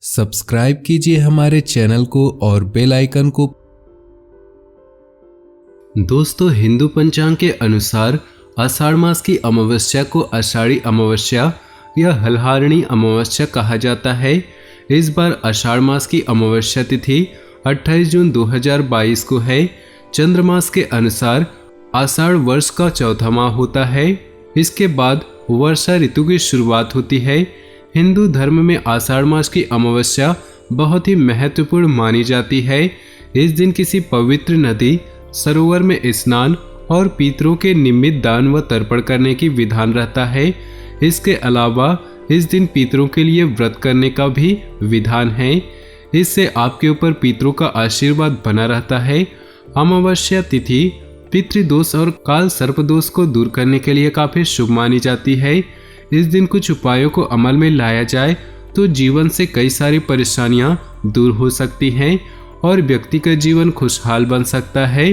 Subscribe कीजिए हमारे channel को और बेल आइकन को। दोस्तों, हिंदू पंचांग के अनुसार आषाढ़ मास की अमावस्या को आषाढ़ी अमावस्या या हलहारणी अमावस्या कहा जाता है। इस बार आषाढ़ मास की अमावस्या तिथि 28 जून 2022 को है। चंद्रमास के अनुसार आषाढ़ वर्ष का चौथा माह होता है। इसके बाद वर्षा ऋतु की शुरुआत होती है। हिंदू धर्म में आषाढ़ मास की अमावस्या बहुत ही महत्वपूर्ण मानी जाती है। इस दिन किसी पवित्र नदी, सरोवर में स्नान और पितरों के निमित्त दान व तर्पण करने की विधान रहता है। इसके अलावा इस दिन पितरों के लिए व्रत करने का भी विधान है। इससे आपके ऊपर पितरों का आशीर्वाद बना रहता है। अमावस्या तिथि पितृदोष और काल सर्प दोष को दूर करने के लिए काफी शुभ मानी जाती है। इस दिन कुछ उपायों को अमल में लाया जाए तो जीवन से कई सारी परेशानियां दूर हो सकती हैं और व्यक्ति का जीवन खुशहाल बन सकता है।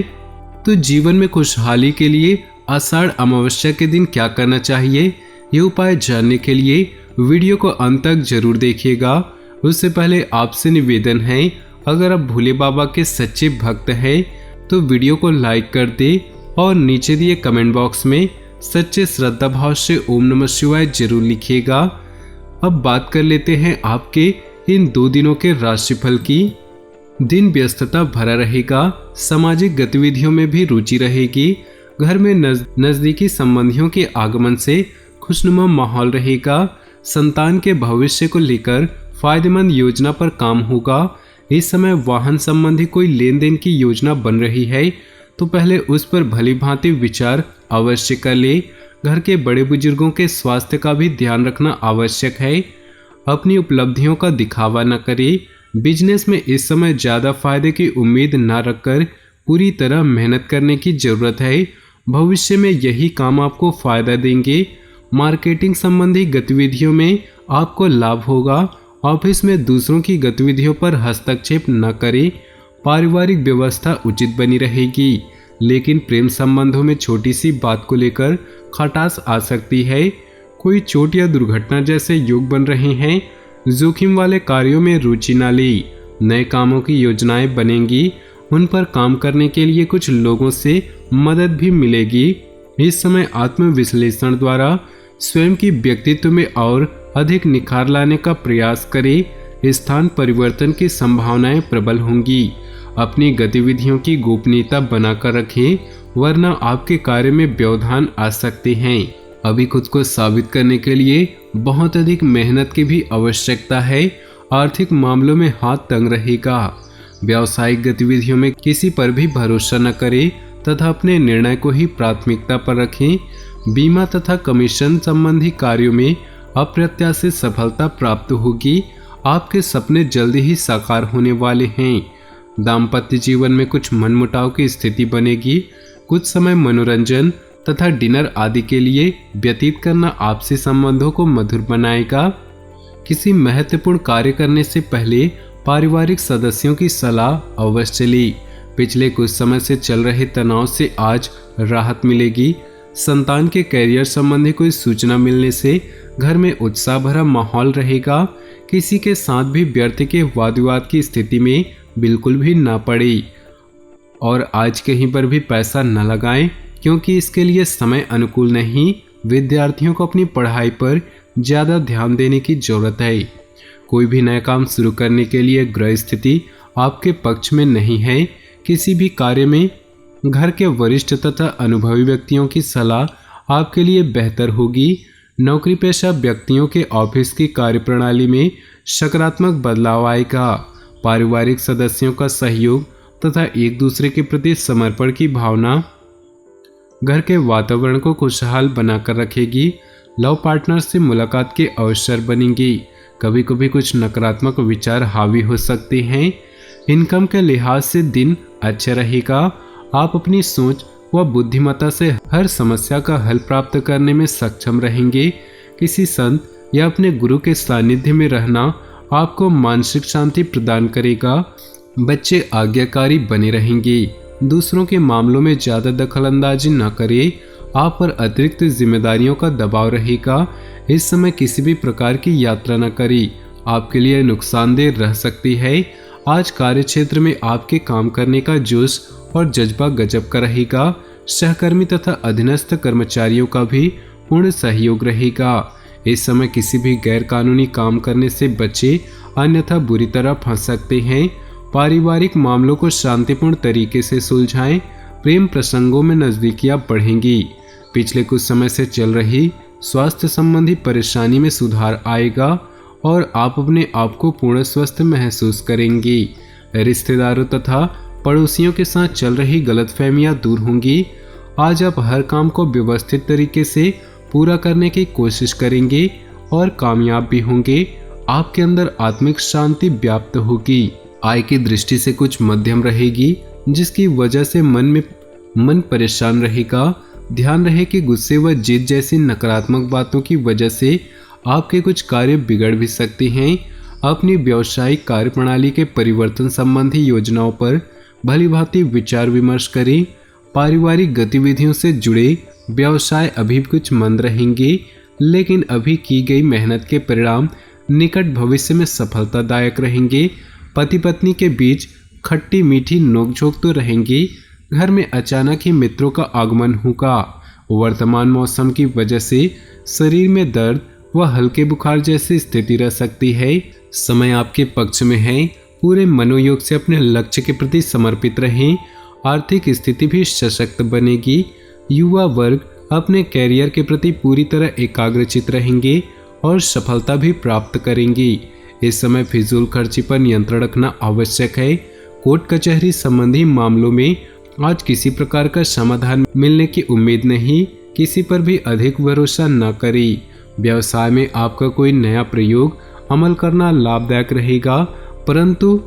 तो जीवन में खुशहाली के लिए आषाढ़ अमावस्या के दिन क्या करना चाहिए, ये उपाय जानने के लिए वीडियो को अंत तक जरूर देखिएगा। उससे पहले आपसे निवेदन है, अगर आप भोले बाबा के सच्चे भक्त हैं तो वीडियो को लाइक कर दे और नीचे दिए कमेंट बॉक्स में सच्चे श्रद्धा भाव से ओम नमः शिवाय जरूर लिखिएगा। अब बात कर लेते हैं आपके इन 2 दिनों के राशिफल की। दिन व्यस्तता भरा रहेगा, सामाजिक गतिविधियों में भी रुचि रहेगी। घर में नजदीकी संबंधियों के आगमन से खुशनुमा माहौल रहेगा। संतान के भविष्य को लेकर फायदेमंद योजना पर काम होगा। इस समय वाहन संबंधी कोई लेन देन की योजना बन रही है तो पहले उस पर भली भांति विचार अवश्य कर ले। घर के बड़े बुजुर्गों के स्वास्थ्य का भी ध्यान रखना आवश्यक है। अपनी उपलब्धियों का दिखावा न करें। बिजनेस में इस समय ज़्यादा फायदे की उम्मीद न रखकर पूरी तरह मेहनत करने की जरूरत है। भविष्य में यही काम आपको फायदा देंगे। मार्केटिंग संबंधी गतिविधियों में आपको लाभ होगा। ऑफिस में दूसरों की गतिविधियों पर हस्तक्षेप न करें। पारिवारिक व्यवस्था उचित बनी रहेगी, लेकिन प्रेम संबंधों में छोटी सी बात को लेकर खटास आ सकती है। कोई चोट या दुर्घटना जैसे योग बन रहे हैं। जोखिम वाले कार्यों में रुचि न ले। नए कामों की योजनाएं बनेंगी, उन पर काम करने के लिए कुछ लोगों से मदद भी मिलेगी। इस समय आत्मविश्लेषण द्वारा स्वयं की व्यक्तित्व में और अधिक निखार लाने का प्रयास करें। स्थान परिवर्तन की संभावनाएं प्रबल होंगी। अपनी गतिविधियों की गोपनीयता बनाकर रखें, वरना आपके कार्य में व्यवधान आ सकते हैं। अभी खुद को साबित करने के लिए बहुत अधिक मेहनत की भी आवश्यकता है। आर्थिक मामलों में हाथ तंग रहेगा। व्यावसायिक गतिविधियों में किसी पर भी भरोसा न करें तथा अपने निर्णय को ही प्राथमिकता पर रखें। बीमा तथा कमीशन संबंधी कार्यों में अप्रत्याशित सफलता प्राप्त होगी। आपके सपने जल्दी ही साकार होने वाले हैं। दाम्पत्य जीवन में कुछ मनमुटाव की स्थिति बनेगी। कुछ समय मनोरंजन तथा डिनर आदि के लिए व्यतीत करना आपसी संबंधों को मधुर बनाएगा। किसी महत्वपूर्ण कार्य करने से पहले पारिवारिक सदस्यों की सलाह अवश्य ली। पिछले कुछ समय से चल रहे तनाव से आज राहत मिलेगी। संतान के कैरियर संबंधी कोई सूचना मिलने से घर में उत्साह भरा माहौल रहेगा। किसी के साथ भी व्यर्थ के वाद विवाद की स्थिति में बिल्कुल भी ना पड़े और आज कहीं पर भी पैसा न लगाएं, क्योंकि इसके लिए समय अनुकूल नहीं। विद्यार्थियों को अपनी पढ़ाई पर ज़्यादा ध्यान देने की जरूरत है। कोई भी नया काम शुरू करने के लिए ग्रह स्थिति आपके पक्ष में नहीं है। किसी भी कार्य में घर के वरिष्ठ तथा अनुभवी व्यक्तियों की सलाह आपके लिए बेहतर होगी। नौकरी पेशा व्यक्तियों के ऑफिस की कार्यप्रणाली में सकारात्मक बदलाव आएगा। पारिवारिक सदस्यों का सहयोग तथा एक दूसरे के प्रति समर्पण की भावना घर के वातावरण को खुशहाल बनाकर रखेगी। लव पार्टनर से मुलाकात के अवसर बनेंगे। कभी कभी कुछ नकारात्मक विचार हावी हो सकते हैं। इनकम के लिहाज से दिन अच्छा रहेगा। आप अपनी सोच व बुद्धिमत्ता से हर समस्या का हल प्राप्त करने में सक्षम रहेंगे। किसी संत या अपने गुरु के सानिध्य में रहना आपको मानसिक शांति प्रदान करेगा। बच्चे आज्ञाकारी बने रहेंगे। दूसरों के मामलों में ज़्यादा दखलंदाजी न करें। आप पर अतिरिक्त जिम्मेदारियों का दबाव रहेगा। इस समय किसी भी प्रकार की यात्रा न करें। आपके लिए नुकसानदेह रह सकती है। आज कार्य क्षेत्र में आपके काम करने का जोश और जज्बा गजब का रहेगा। सहकर्मी तथा अधीनस्थ कर्मचारियों का भी पूर्ण सहयोग रहेगा। इस समय किसी भी गैर कानूनी काम करने से बचे, अन्यथा बुरी तरह फंस सकते हैं। पारिवारिक मामलों को शांतिपूर्ण तरीके से सुलझाएं। प्रेम प्रसंगों में नजदीकियां बढ़ेंगी। पिछले कुछ समय से चल रही स्वास्थ्य संबंधी परेशानी में सुधार आएगा और आप अपने आप को पूर्ण स्वस्थ महसूस करेंगी। रिश्तेदारों तथा पड़ोसियों के साथ चल रही गलतफहमियां दूर होंगी। आज आप हर काम को व्यवस्थित तरीके से पूरा करने की कोशिश करेंगे और कामयाब भी होंगे। आपके अंदर आत्मिक शांति व्याप्त होगी। आय की दृष्टि से कुछ मध्यम रहेगी, जिसकी वजह से मन परेशान रहेगा। ध्यान रहे कि गुस्से व जिद जैसी नकारात्मक बातों की वजह से आपके कुछ कार्य बिगड़ भी सकते हैं। अपनी व्यावसायिक कार्यप्रणाली के परिवर्तन संबंधी योजनाओं पर भलीभांति विचार विमर्श करें। पारिवारिक गतिविधियों से जुड़े व्यवसाय अभी कुछ मंद रहेंगे, लेकिन अभी की गई मेहनत के परिणाम निकट भविष्य में सफलतादायक रहेंगे। पति पत्नी के बीच खट्टी मीठी नोकझोंक तो रहेंगी। घर में अचानक ही मित्रों का आगमन होगा। वर्तमान मौसम की वजह से शरीर में दर्द व हल्के बुखार जैसी स्थिति रह सकती है। समय आपके पक्ष में है। पूरे मनोयोग से अपने लक्ष्य के प्रति समर्पित रहें। आर्थिक स्थिति भी सशक्त बनेगी। युवा वर्ग अपने कैरियर के प्रति पूरी तरह एकाग्रचित रहेंगे और सफलता भी प्राप्त करेंगी। इस समय फिजूल खर्ची पर नियंत्रण रखना आवश्यक है। कोर्ट कचहरी संबंधी मामलों में आज किसी प्रकार का समाधान मिलने की उम्मीद नहीं। किसी पर भी अधिक भरोसा न करें। व्यवसाय में आपका कोई नया प्रयोग अमल करना लाभदायक रहेगा, परंतु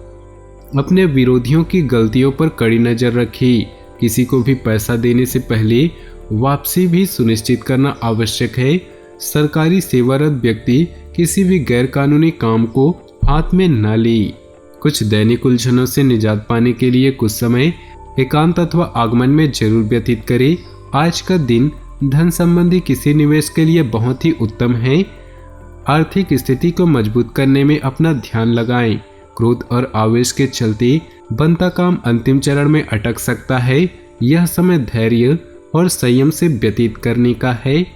अपने विरोधियों की गलतियों पर कड़ी नजर रखें। किसी को भी पैसा देने से पहले वापसी भी सुनिश्चित करना आवश्यक है। सरकारी सेवारत व्यक्ति किसी भी गैर कानूनी काम को हाथ में न ले। कुछ दैनिक उलझनों से निजात पाने के लिए कुछ समय एकांत अथवा आगमन में जरूर व्यतीत करें। आज का दिन धन संबंधी किसी निवेश के लिए बहुत ही उत्तम है। आर्थिक स्थिति को मजबूत करने में अपना ध्यान लगाएं। क्रोध और आवेश के चलते बनता काम अंतिम चरण में अटक सकता है। यह समय धैर्य और संयम से व्यतीत करने का है।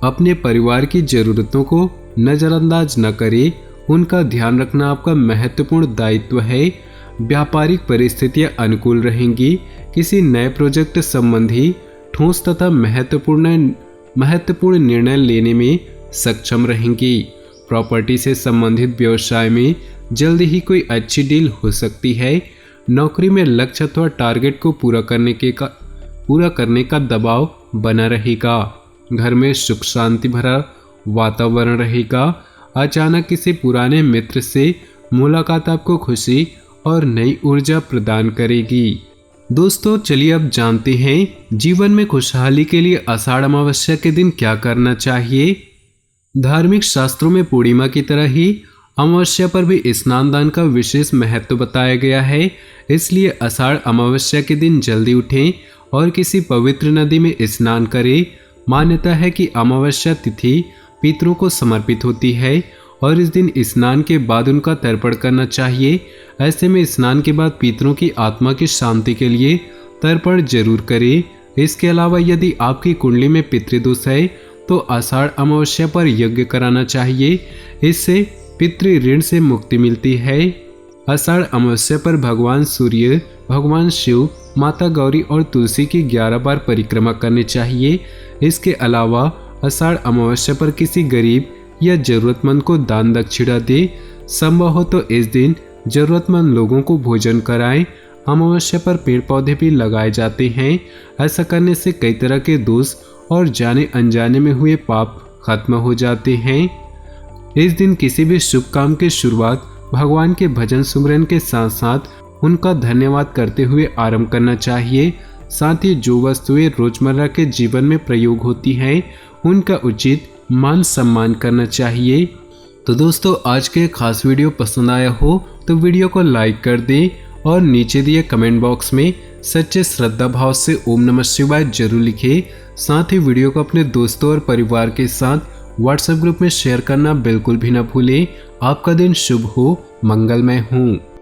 अपने परिवार की जरूरतों को नजरअंदाज न करें। उनका ध्यान रखना आपका महत्वपूर्ण दायित्व है। व्यापारिक परिस्थितियां अनुकूल रहेंगी। किसी नए प्रोजेक्ट संबंधी ठोस तथा महत्वपूर्ण निर्णय लेने में सक्षम रहेंगी। प्रॉपर्टी से संबंधित व्यवसाय में जल्दी ही कोई अच्छी डील हो सकती है। नौकरी में लक्ष्य अथवा टारगेट को पूरा करने का दबाव बना रहेगा। घर में सुख शांति भरा वातावरण रहेगा। अचानक किसी पुराने मित्र से मुलाकात आपको खुशी और नई ऊर्जा प्रदान करेगी। दोस्तों, चलिए अब जानते हैं जीवन में खुशहाली के लिए आषाढ़ अमावस्या के दिन क्या करना चाहिए। धार्मिक शास्त्रों में पूर्णिमा की तरह ही अमावस्या पर भी स्नान दान का विशेष महत्व बताया गया है। इसलिए आषाढ़ अमावस्या के दिन जल्दी उठें और किसी पवित्र नदी में स्नान करें। मान्यता है कि अमावस्या तिथि पितरों को समर्पित होती है और इस दिन स्नान के बाद उनका तर्पण करना चाहिए। ऐसे में स्नान के बाद पितरों की आत्मा की शांति के लिए तर्पण जरूर करें। इसके अलावा यदि आपकी कुंडली में पितृदोष है तो आषाढ़ अमावस्या पर यज्ञ कराना चाहिए। इससे पितृ ऋण से मुक्ति मिलती है। आषाढ़ अमावस्या पर भगवान सूर्य, भगवान शिव, माता गौरी और तुलसी की 11 बार परिक्रमा करनी चाहिए। इसके अलावा आषाढ़ अमावस्या पर किसी गरीब या जरूरतमंद को दान दक्षिणा दे। संभव हो तो इस दिन जरूरतमंद लोगों को भोजन कराएं। अमावस्या पर पेड़ पौधे भी लगाए जाते हैं। ऐसा करने से कई तरह के दोष और जाने अनजाने में हुए पाप खत्म हो जाते हैं। इस दिन किसी भी शुभ काम की शुरुआत भगवान के भजन सुमरन के साथ साथ उनका धन्यवाद करते हुए आरंभ करना चाहिए। साथ ही जो वस्तुएं रोजमर्रा के जीवन में प्रयोग होती हैं उनका उचित मान सम्मान करना चाहिए। तो दोस्तों, आज के खास वीडियो पसंद आया हो तो वीडियो को लाइक कर दें और नीचे दिए कमेंट बॉक्स में सच्चे श्रद्धा भाव से ओम नमः शिवाय जरूर लिखें। साथ ही वीडियो को अपने दोस्तों और परिवार के साथ व्हाट्सएप ग्रुप में शेयर करना बिल्कुल भी न भूलें। आपका दिन शुभ हो, मंगलमय हो।